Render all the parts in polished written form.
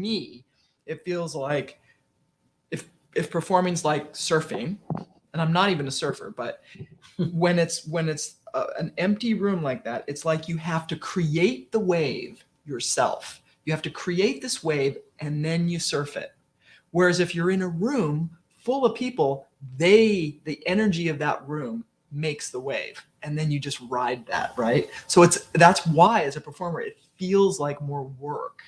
me, it feels like if performing's like surfing, and I'm not even a surfer, but when it's an empty room like that, it's like you have to create the wave yourself. You have to create this wave and then you surf it. Whereas if you're in a room full of people, the energy of that room makes the wave, and then you just ride that, right? So that's why as a performer it feels like more work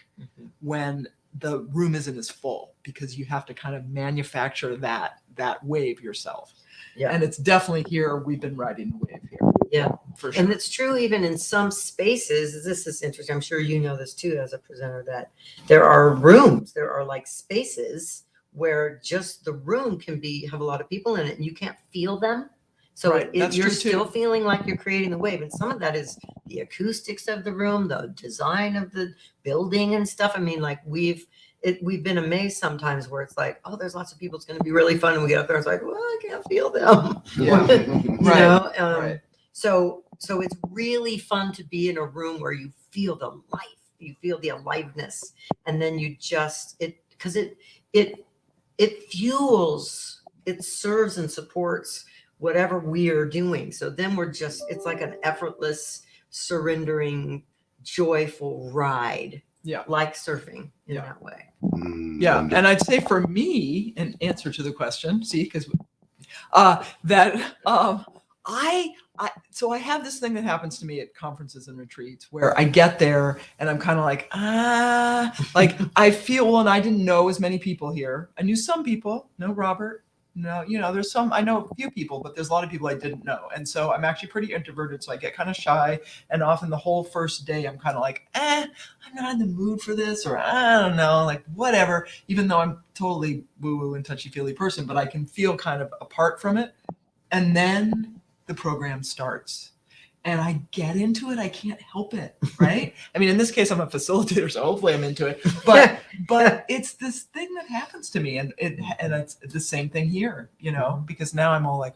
when the room isn't as full, because you have to kind of manufacture that wave yourself. Yeah. And it's definitely here. We've been riding the wave here. Yeah, for sure. And it's true even in some spaces. This is interesting. I'm sure you know this too as a presenter, that there are rooms, there are like spaces where just the room can have a lot of people in it and you can't feel them. So right. You're still feeling like you're creating the wave. And some of that is the acoustics of the room, the design of the building and stuff. I mean, like we've been amazed sometimes where it's like, oh, there's lots of people. It's going to be really fun. And we get up there, it's like, well, I can't feel them. Yeah. Right. So it's really fun to be in a room where you feel the life, you feel the aliveness, and then you just because it fuels, it serves and supports whatever we are doing. So then it's like an effortless, surrendering, joyful ride. Yeah. Like surfing in that way. Yeah. Wonderful. And I'd say for me, in answer to the question, because so I have this thing that happens to me at conferences and retreats where I get there and I'm kind of like, like I feel, and I didn't know as many people here. I knew some people, no Robert, no, there's some, I know a few people, but there's a lot of people I didn't know. And so I'm actually pretty introverted. So I get kind of shy, and often the whole first day I'm kind of like, I'm not in the mood for this, or I don't know, like whatever, even though I'm totally woo-woo and touchy-feely person, but I can feel kind of apart from it. And then the program starts and I get into it. I can't help it. Right. I mean, in this case, I'm a facilitator, so hopefully I'm into it, but it's this thing that happens to me, and it's the same thing here, because now I'm all like,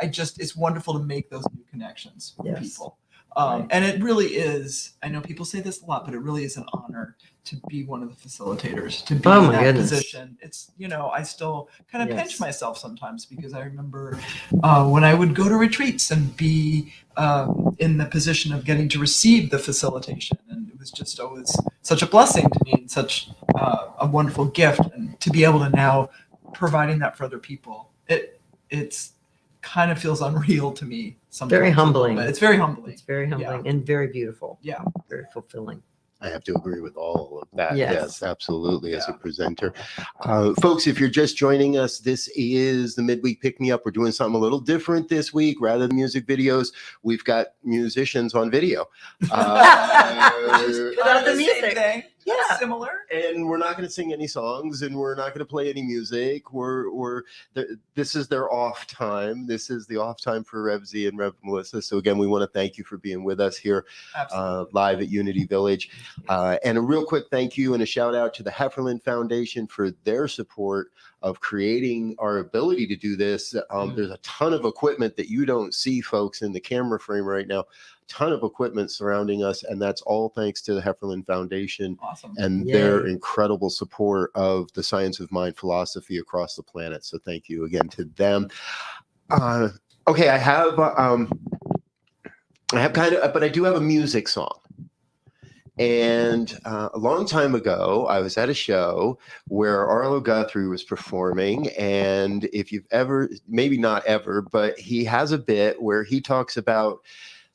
it's wonderful to make those new connections with people. And it really is, I know people say this a lot, but it really is an honor to be one of the facilitators, to be in that position. It's, I still kind of pinch myself sometimes, because I remember when I would go to retreats and be in the position of getting to receive the facilitation. And it was just always such a blessing to me, and such a wonderful gift. And to be able to now providing that for other people, it's kind of feels unreal to me sometimes. Very humbling. It's very humbling. It's very humbling and very beautiful. Yeah. Very fulfilling. I have to agree with all of that. Yes, absolutely. As a presenter, folks, if you're just joining us, this is the midweek pick me up. We're doing something a little different this week. Rather than music videos, we've got musicians on video. Without the music. Yeah, similar. And we're not going to sing any songs, and we're not going to play any music. This is their off time. This is the off time for Rev Z and Rev Melissa. So again, we want to thank you for being with us here live at Unity Village. And a real quick thank you and a shout out to the Heffernan Foundation for their support of creating our ability to do this. There's a ton of equipment that you don't see, folks, in the camera frame right now. Ton of equipment surrounding us, and that's all thanks to the Heffernan Foundation and their incredible support of the science of mind philosophy across the planet. So thank you again to them. Okay, I have but I do have a music song. And a long time ago, I was at a show where Arlo Guthrie was performing. And if you've ever, maybe not ever, but he has a bit where he talks about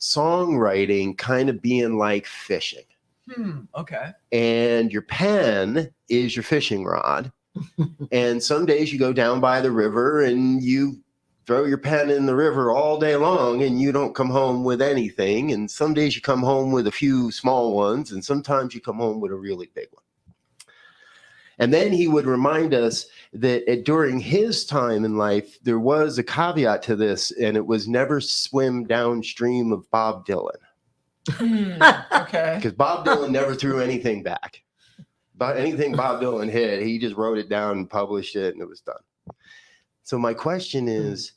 songwriting kind of being like fishing. Okay. And your pen is your fishing rod. And some days you go down by the river and you throw your pen in the river all day long and you don't come home with anything. And some days you come home with a few small ones, and sometimes you come home with a really big one. And then he would remind us that during his time in life, there was a caveat to this, and it was never swim downstream of Bob Dylan. Okay. Because Bob Dylan never threw anything back. But anything Bob Dylan hit, he just wrote it down and published it, and it was done. So my question is,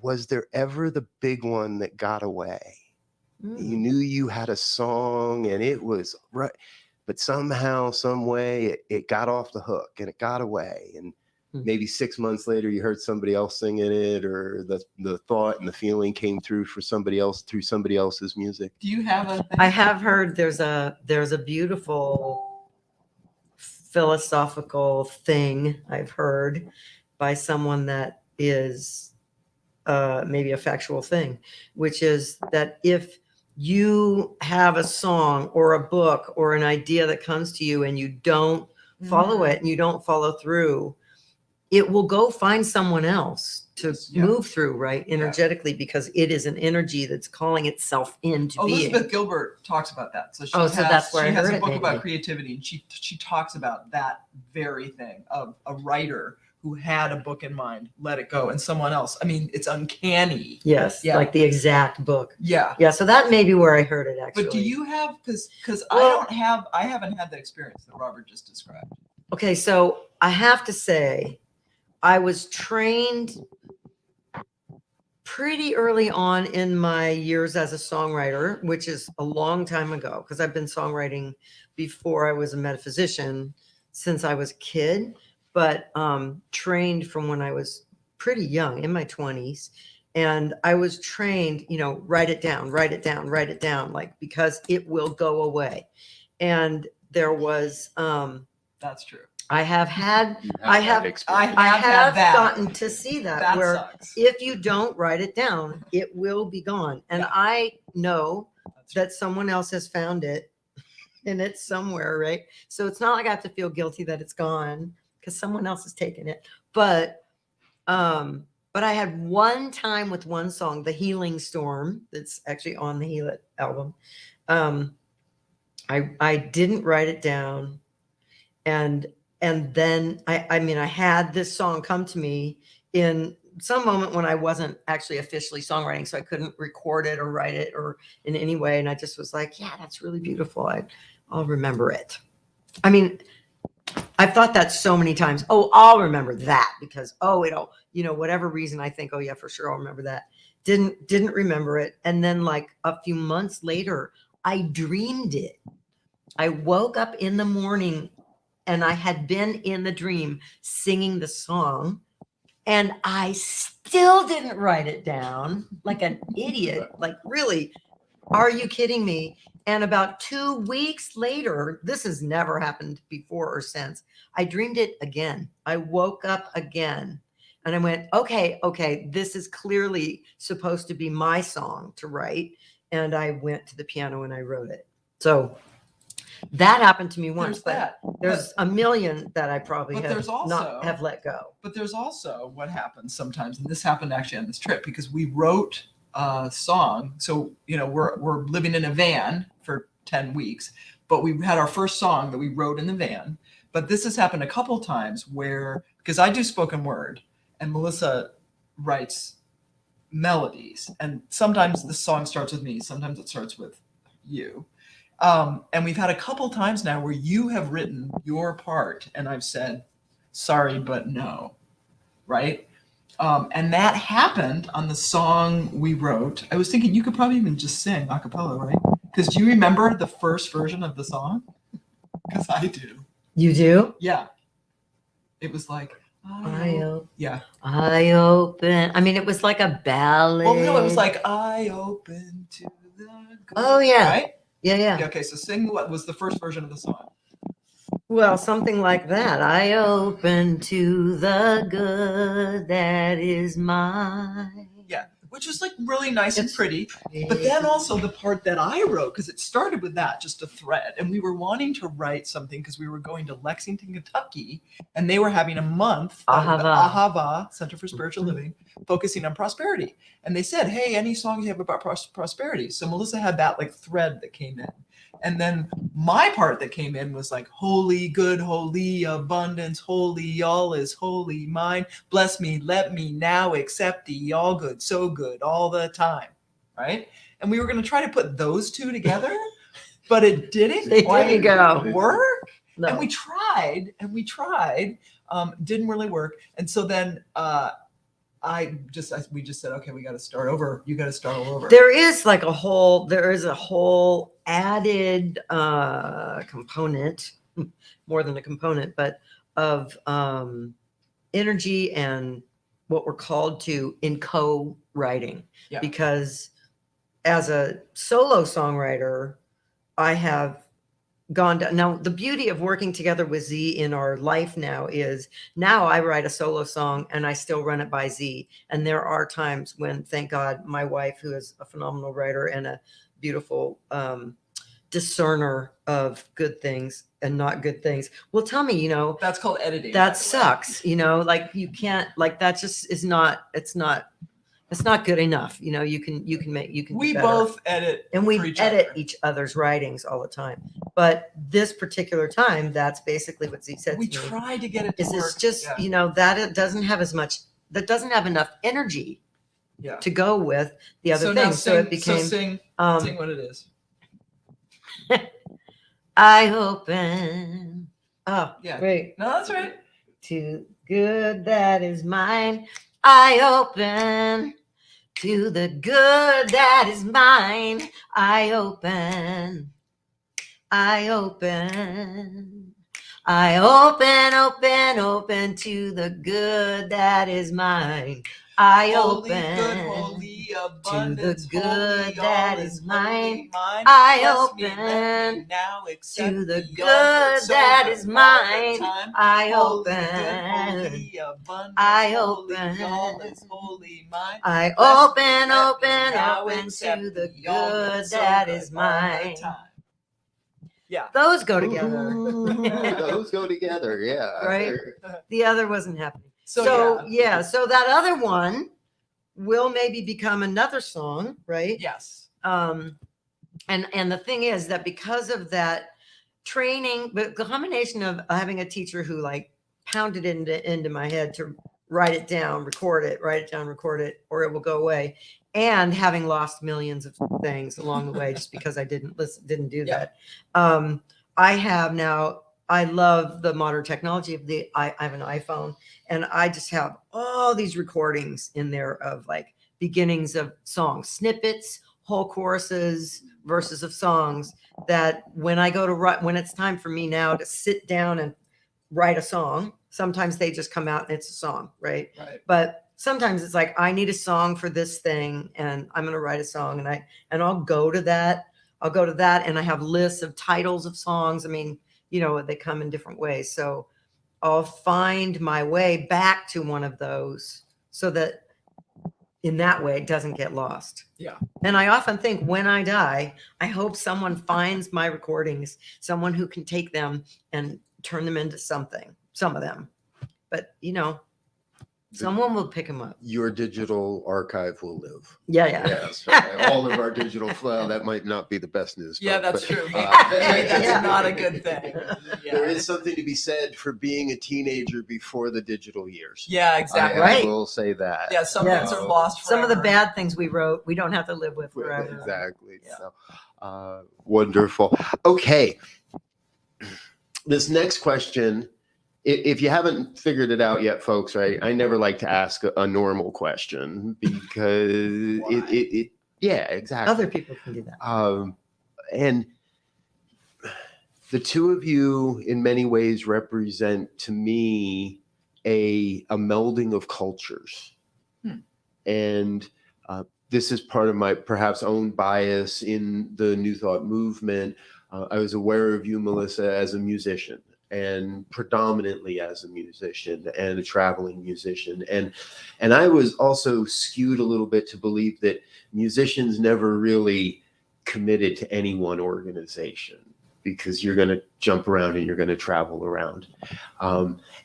was there ever the big one that got away? You knew you had a song and it was right. but somehow, some way, it got off the hook and it got away. And maybe 6 months later, you heard somebody else singing it, or the thought and the feeling came through for somebody else through somebody else's music. Do you have a thing? I have heard there's a beautiful philosophical thing I've heard by someone that is maybe a factual thing, which is that if you have a song or a book or an idea that comes to you and you don't follow it and you don't follow through, it will go find someone else to move through, right? Energetically, because it is an energy that's calling itself into being. Elizabeth Gilbert talks about that. So so that's where she I has heard a it, book maybe. about creativity, and she talks about that very thing of a writer who had a book in mind, let it go, and someone else. I mean, it's uncanny. Yes, Yeah. like the exact book. Yeah. Yeah, so that may be where I heard it, actually. But do you have, because Well- I haven't had that experience that Robert just described. Okay, so I have to say, I was trained pretty early on in my years as a songwriter, which is a long time ago, because I've been songwriting before I was a metaphysician since I was a kid, but trained from when I was pretty young, in my 20s. And I was trained, write it down, like, because it will go away. And there was, That's true. I have had, You I that have- experience. I I've had have that. gotten to see that, That where sucks. if you don't write it down, it will be gone. And Yeah. I know That's true. that someone else has found it and it's somewhere, right? So it's not like I have to feel guilty that it's gone because someone else has taken it. But I had one time with one song, The Healing Storm, that's actually on the Heal It album. I didn't write it down. And then I mean, I had this song come to me in some moment when I wasn't actually officially songwriting, so I couldn't record it or write it or in any way. And I just was like, yeah, that's really beautiful. I'll remember it. I mean, I've thought that so many times. Oh, I'll remember that because, it'll, whatever reason I think, oh yeah, for sure, I'll remember that. Didn't remember it. And then like a few months later, I dreamed it. I woke up in the morning and I had been in the dream singing the song, and I still didn't write it down like an idiot. Like, really, are you kidding me? And about 2 weeks later, this has never happened before or since, I dreamed it again. I woke up again and I went, okay, this is clearly supposed to be my song to write. And I went to the piano and I wrote it. So that happened to me once. There's that. There's a million that I probably But have there's also- not have let go. But there's also what happens sometimes, and this happened actually on this trip because we wrote a song. So we're living in a van for 10 weeks, but we had our first song that we wrote in the van. But this has happened a couple times where, because I do spoken word, and Melissa writes melodies, and sometimes the song starts with me, sometimes it starts with you. And we've had a couple times now where you have written your part and I've said, sorry, but no. Right. And that happened on the song we wrote. I was thinking you could probably even just sing a cappella, right? Because do you remember the first version of the song? Because I do. You do? Yeah. It was like, I open. I mean, it was like a ballad. well, no, it was like, I open to the good. Oh, yeah. Right? Yeah. Okay, so sing what was the first version of the song. Well, something like that. I open to the good that is mine. Yeah, which is like really nice and It's pretty. But then also the part that I wrote, because it started with that, just a thread. And we were wanting to write something because we were going to Lexington, Kentucky, and they were having a month, the Ahava, Center for Spiritual Living, focusing on prosperity. And they said, hey, any songs you have about prosperity? So Melissa had that like thread that came in. And then my part that came in was like, holy, good, holy, abundance, holy, all is holy, mine. Bless me, let me now accept thee, all good, so good, all the time. Right? And we were going to try to put those two together, but it didn't There you go. work. No. And we tried, didn't really work. And so then we just said, okay, we got to start over. You got to start all over. There is a whole added component, more than a component, but of energy and what we're called to in co-writing. Yeah. Because as a solo songwriter, I have gone down. Now, the beauty of working together with Z in our life now is now I write a solo song and I still run it by Z. And there are times when, thank God, my wife, who is a phenomenal writer and a beautiful discerner of good things and not good things, will tell me, you know, That's called editing. by that the way. sucks, you know, like you can't, like that just is not, it's not good enough. You know, you can do We better. both edit And for we each edit other. each other's writings all the time. But this particular time, that's basically what Z said We to me. try to get it to Is work. it's just, Yeah. you know, that it doesn't have as much, that doesn't have enough energy Yeah. to go with the other So now things. So it sing, became, sing um, what it is. I open. Oh, Yeah. great. No, that's right. To good that is mine, I open. To the good that is mine, I open. I open. I open to the good that is mine. I Holy, open good, holy, abundance, good holy, that all is is mine. holy, mine. I Bless me, let me open now accept to the me, your good so that good is all the mine. time. I Holy, good, open. holy, abundance, I holy, all open. is holy, mine. I Bless me, open, let me now open accept to the me, all good so that good is all the mine. time. Yeah. Those go together. Ooh, those go together. Yeah. Right? The other wasn't happening. So, Yeah, so that other one will maybe become another song, right? yes. And the thing is that because of that training, but the combination of having a teacher who like pounded into my head to write it down, record it, write it down, record it, or it will go away, and having lost millions of things along the way just because I didn't do Yeah. that. I have now. I love the modern technology of I have an iPhone, and I just have all these recordings in there of like beginnings of songs, snippets, whole choruses, verses of songs that when I go to write, when it's time for me now to sit down and write a song, sometimes they just come out and it's a song, right? Right. But sometimes it's like, I need a song for this thing and I'm going to write a song and I'll go to that. And I have lists of titles of songs. I mean, you know, they come in different ways. So I'll find my way back to one of those so that in that way it doesn't get lost. Yeah. And I often think when I die, I hope someone finds my recordings, someone who can take them and turn them into something, some of them. But, you know, someone will pick them up. Your digital archive will live. Yeah. Yes. All of our digital, well, that might not be the best news. Yeah, folks, that's but, true. Maybe that's Yeah. not a good thing. Yeah. There is something to be said for being a teenager before the digital years. Yeah, exactly. Right. I will say that. Yeah, some Yes. things are lost Some of the forever. bad things we wrote, we don't have to live with forever. Exactly. Yeah. So, wonderful. Okay. This next question, if you haven't figured it out yet, folks, right? I never like to ask a normal question because it yeah, exactly. Other people can do that. And the two of you in many ways represent to me a melding of cultures. And this is part of my perhaps own bias in the New Thought movement. I was aware of you, Melissa, as a musician and predominantly as a musician and a traveling musician. And I was also skewed a little bit to believe that musicians never really committed to any one organization because you're going to jump around and you're going to travel around.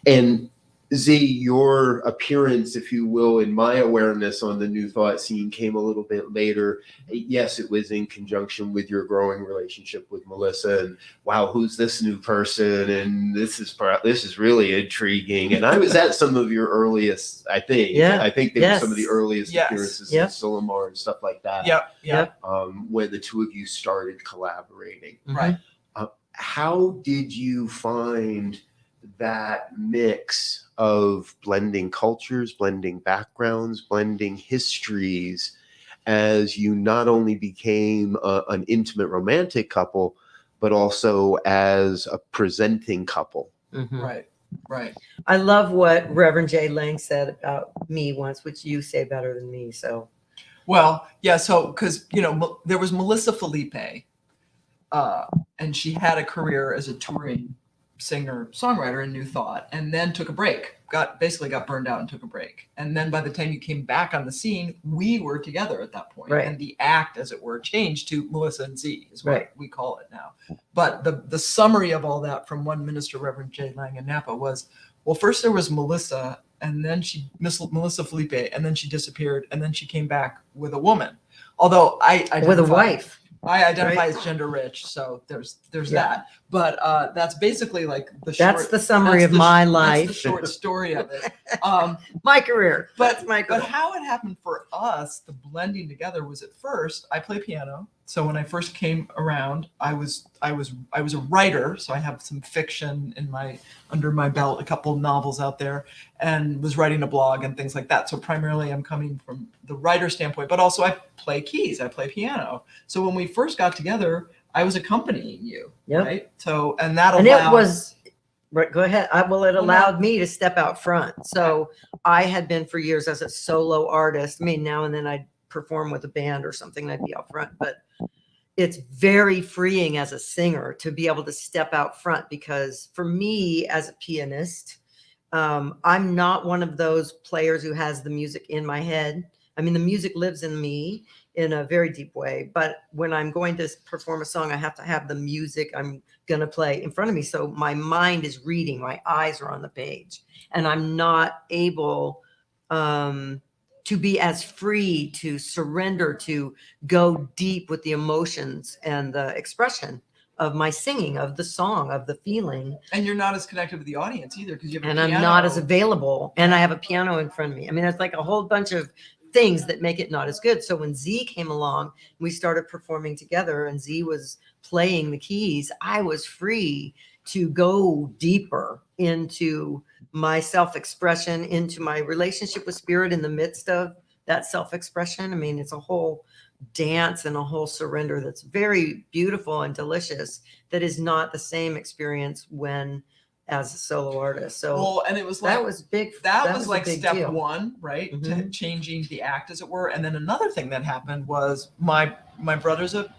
And Z, your appearance, if you will, in my awareness on the New Thought scene came a little bit later. Yes, it was in conjunction with your growing relationship with Melissa, and wow, who's this new person? And this is really intriguing. And I was at some of your earliest, I think. Yeah. I think they were some of the earliest Yes. appearances Yep. in Solomar and stuff like that. Yep. When the two of you started collaborating. Right. How did you find that mix of blending cultures, blending backgrounds, blending histories as you not only became an intimate romantic couple, but also as a presenting couple. Mhm. Right. I love what Reverend Jay Lang said about me once, which you say better than me. So Well, yeah. So, because there was Melissa Felipe, and she had a career as a touring singer songwriter in New Thought, and then took a break. Basically got burned out and took a break. And then by the time you came back on the scene, we were together at that point, Right. and the act, as it were, changed to Melissa and Z, is what Right. we call it now. But the summary of all that from one minister, Reverend J. Lang in Napa, was, well, first there was Melissa, and then Melissa Felipe, and then she disappeared, and then she came back with a woman. Although with a wife. I identify Right. as gender rich, so there's Yeah. that. But that's basically like the That's short. the summary that's of my That's life. the short story of it. My career. But That's my but career. how it happened for us, the blending together, was at first I play piano. So when I first came around, I was a writer. So I have some fiction under my belt, a couple of novels out there, and was writing a blog and things like that. So primarily I'm coming from the writer standpoint, but also I play keys, I play piano. So when we first got together, I was accompanying you, Yep. right? So and that And allowed. it was right. Go ahead. It no. allowed me to step out front. So I had been for years as a solo artist. I mean, now and then I'd perform with a band or something, and I'd be out front. But it's very freeing as a singer to be able to step out front, because for me as a pianist, I'm not one of those players who has the music in my head. I mean, the music lives in me in a very deep way, but when I'm going to perform a song, I have to have the music I'm going to play in front of me. So my mind is reading, my eyes are on the page, and I'm not able to be as free to surrender, to go deep with the emotions and the expression of my singing, of the song, of the feeling. And you're not as connected with the audience either, because you have a And I'm piano. not as available, and I have a piano in front of me. I mean, it's like a whole bunch of things that make it not as good. So when Z came along, we started performing together, and Z was playing the keys. I was free to go deeper into my self-expression, into my relationship with spirit in the midst of that self-expression. I mean, it's a whole dance and a whole surrender that's very beautiful and delicious, that is not the same experience when as a solo artist. So Well, and it was like that was big. that was a like big step deal. one, right? To Mhm. changing the act, as it were. And then another thing that happened was my brother's a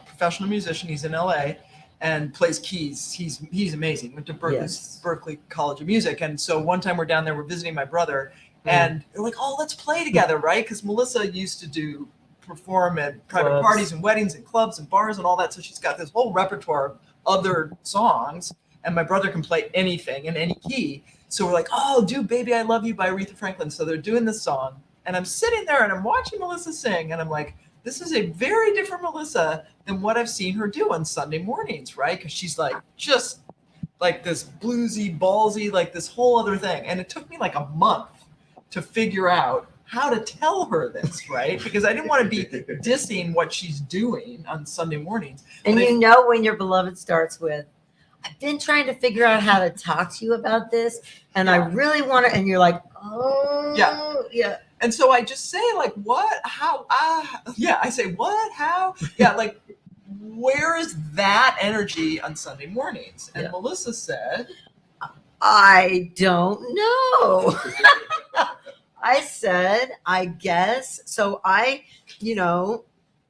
professional musician. He's in LA and plays keys. He's amazing. Went to Yes. Berkeley College of Music. And so one time we're down there, we're visiting my brother, Mm. and they're like, oh, let's play together, right? Because Melissa used to perform at private Clubs. parties and weddings and clubs and bars and all that. So she's got this whole repertoire of other songs. And my brother can play anything in any key. So we're like, oh, do Baby I Love You by Aretha Franklin. So they're doing this song. And I'm sitting there and I'm watching Melissa sing. And I'm like, this is a very different Melissa than what I've seen her do on Sunday mornings, right? Because she's like, just like this bluesy, ballsy, like this whole other thing. And it took me like a month to figure out how to tell her this, right? Because I didn't want to be dissing what she's doing on Sunday mornings. And But you know, when your beloved starts with, I've been trying to figure out how to talk to you about this, and I really want to, and you're like, oh, yeah. And so I just say, like, what, how, I say, what, how, like, where is that energy on Sunday mornings? And Yeah. Melissa said, I don't know. I said, I guess. So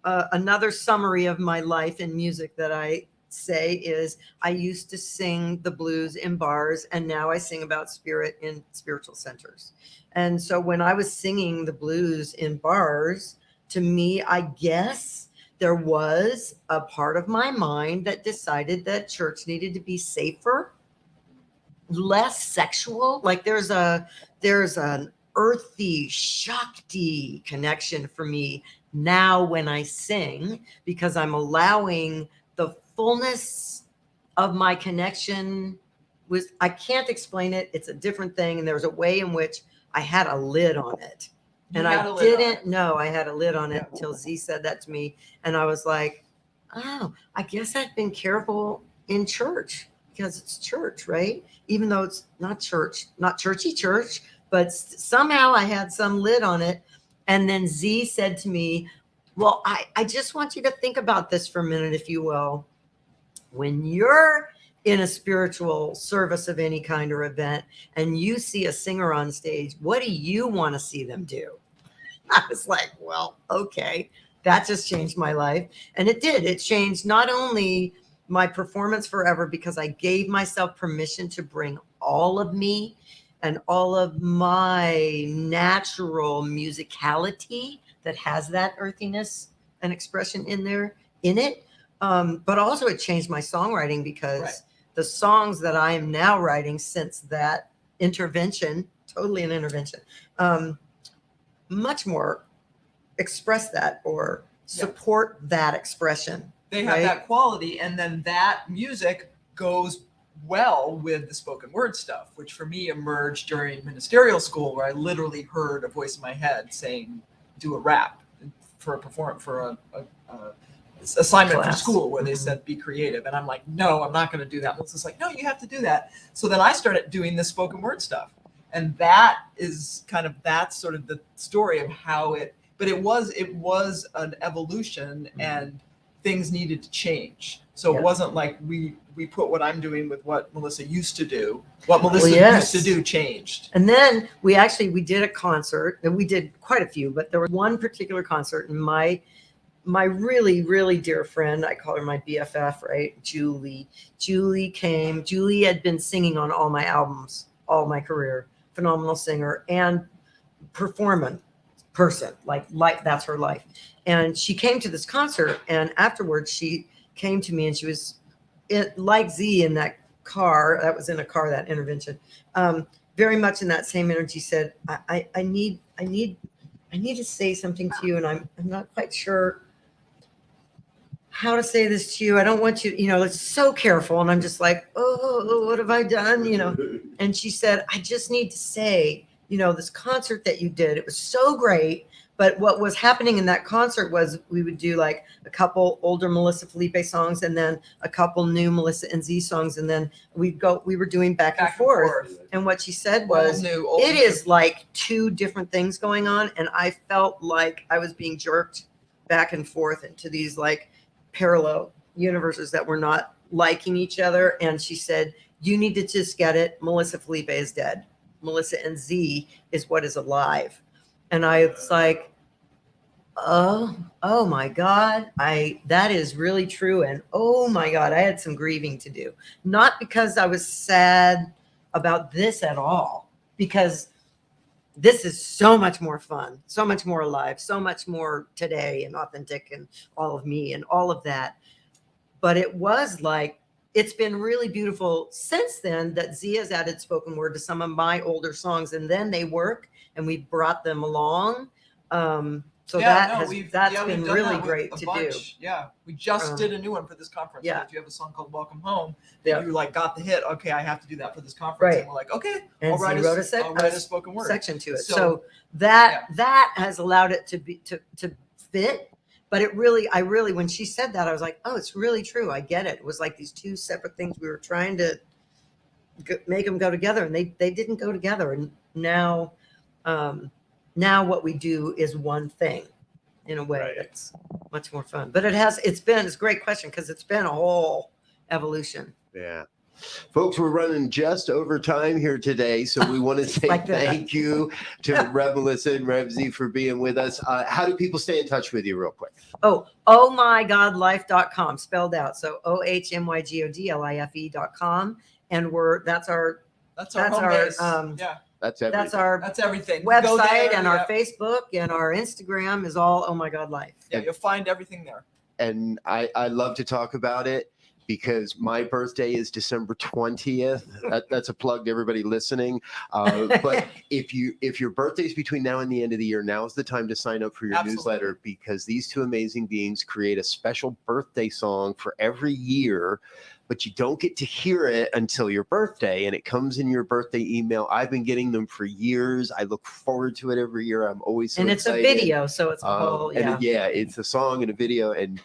another summary of my life in music that I say is, I used to sing the blues in bars, and now I sing about spirit in spiritual centers. And so when I was singing the blues in bars, to me, I guess there was a part of my mind that decided that church needed to be safer, less sexual. Like there's an earthy Shakti connection for me now when I sing, because I'm allowing the fullness of my connection with, I can't explain it. It's a different thing. And there was a way in which I had a lid on it. You And had I a lid on didn't know I had a lid on it until Z said that to me. And I was like, oh, I guess I've been careful in church, because it's church, right? Even though it's not church, not churchy church, but somehow I had some lid on it. And then Z said to me, Well, I just want you to think about this for a minute, if you will. When you're in a spiritual service of any kind or event and you see a singer on stage, what do you want to see them do? I was like, well, okay, that just changed my life. And it did. It changed not only my performance forever, because I gave myself permission to bring all of me and all of my natural musicality that has that earthiness and expression in there, in it. But also it changed my songwriting, because Right. the songs that I am now writing since that intervention, totally an intervention, much more express that or support that expression. They have Right. that quality, and then that music goes well with the spoken word stuff, which for me emerged during ministerial school, where I literally heard a voice in my head saying, "Do a rap for a assignment for Class. school," where they Mhm. said, "Be creative," and I'm like, "No, I'm not going to do that." Melissa's like, "No, you have to do that." So then I started doing the spoken word stuff, and that is that's sort of the story of how it. But it was an evolution, and things needed to change. So Yep. it wasn't like we put what I'm doing with what Melissa used to do. What Melissa yes. used to do changed. And then we did a concert, and we did quite a few, but there was one particular concert, and my really, really dear friend, I call her my BFF, right? Julie came. Julie had been singing on all my albums, all my career, phenomenal singer and performance person, like that's her life. And she came to this concert, and afterwards she came to me, and she was like Z in that car, that was in a car, that intervention, very much in that same energy, said, I need to say something to you, and I'm not quite sure how to say this to you. I don't want you, it's so careful. And I'm just like, oh, what have I done? And she said, I just need to say, this concert that you did, it was so great. But what was happening in that concert was we would do like a couple older Melissa Felipe songs, and then a couple new Melissa and Z songs. And then we were doing back and forth. And what she said was, it is like two different things going on. And I felt like I was being jerked back and forth into these like parallel universes that were not liking each other. And she said, you need to just get it. Melissa Felipe is dead. Melissa and Z is what is alive. And I was like, oh my God, that is really true. And oh my God, I had some grieving to do. Not because I was sad about this at all, because this is so much more fun, so much more alive, so much more today and authentic and all of me and all of that. But it was like, it's been really beautiful since then that Z has added spoken word to some of my older songs, and then they work, and we brought them along. That's been really great to do. Yeah, we just did a new one for this conference. Yeah. So if you have a song called "Welcome Home," that you like got the hit. Okay, I have to do that for this conference. Right. And we're like, okay, And I'll write a spoken word section to it. So that has allowed it to fit. But I really, when she said that, I was like, oh, it's really true. I get it. It was like these two separate things. We were trying to make them go together, and they didn't go together. And now what we do is one thing in a way that's much more fun. But it's a great question, because it's been a whole evolution. Yeah. Folks, we're running just over time here today, so we want to say thank you to Rev Melissa and Rev Z for being with us. How do people stay in touch with you real quick? ohmygodlife.com, spelled out. So ohmygodlife.com. And that's our home base. That's everything. That's everything. Website and our Facebook and our Instagram is all Oh My God Life. Yeah, you'll find everything there. And I love to talk about it, because my birthday is December 20th. That's a plug to everybody listening. But if your birthday is between now and the end of the year, now is the time to sign up for your newsletter, because these two amazing beings create a special birthday song for every year, but you don't get to hear it until your birthday, and it comes in your birthday email. I've been getting them for years. I look forward to it every year. I'm always so excited. It's a video, so it's a whole, it's a song and a video, and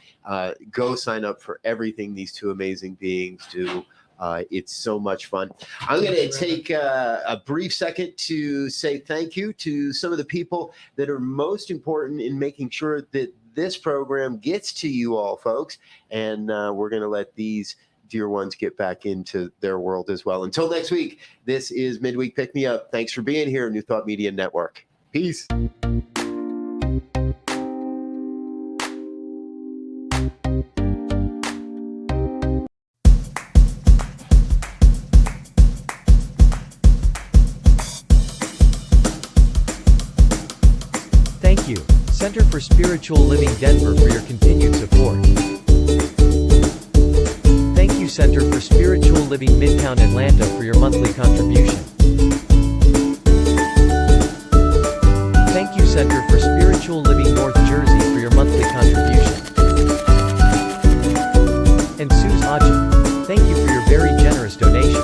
go sign up for everything these two amazing beings do. It's so much fun. I'm going to take a brief second to say thank you to some of the people that are most important in making sure that this program gets to you all, folks. And we're going to let these dear ones get back into their world as well. Until next week, this is Midweek Pick Me Up. Thanks for being here, New Thought Media Network. Peace. Thank you, Center for Spiritual Living Denver, for your continued support. Thank you, Center for Spiritual Living Midtown Atlanta, for your monthly contribution. Thank you, Center for Spiritual Living North Jersey, for your monthly contribution. And Suze Ajit, thank you for your very generous donation.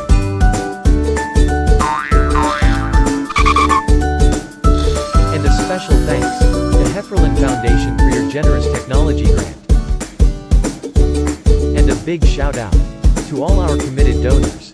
And a special thanks to Hefferland Foundation for your generous technology grant. And a big shout out to all our committed donors.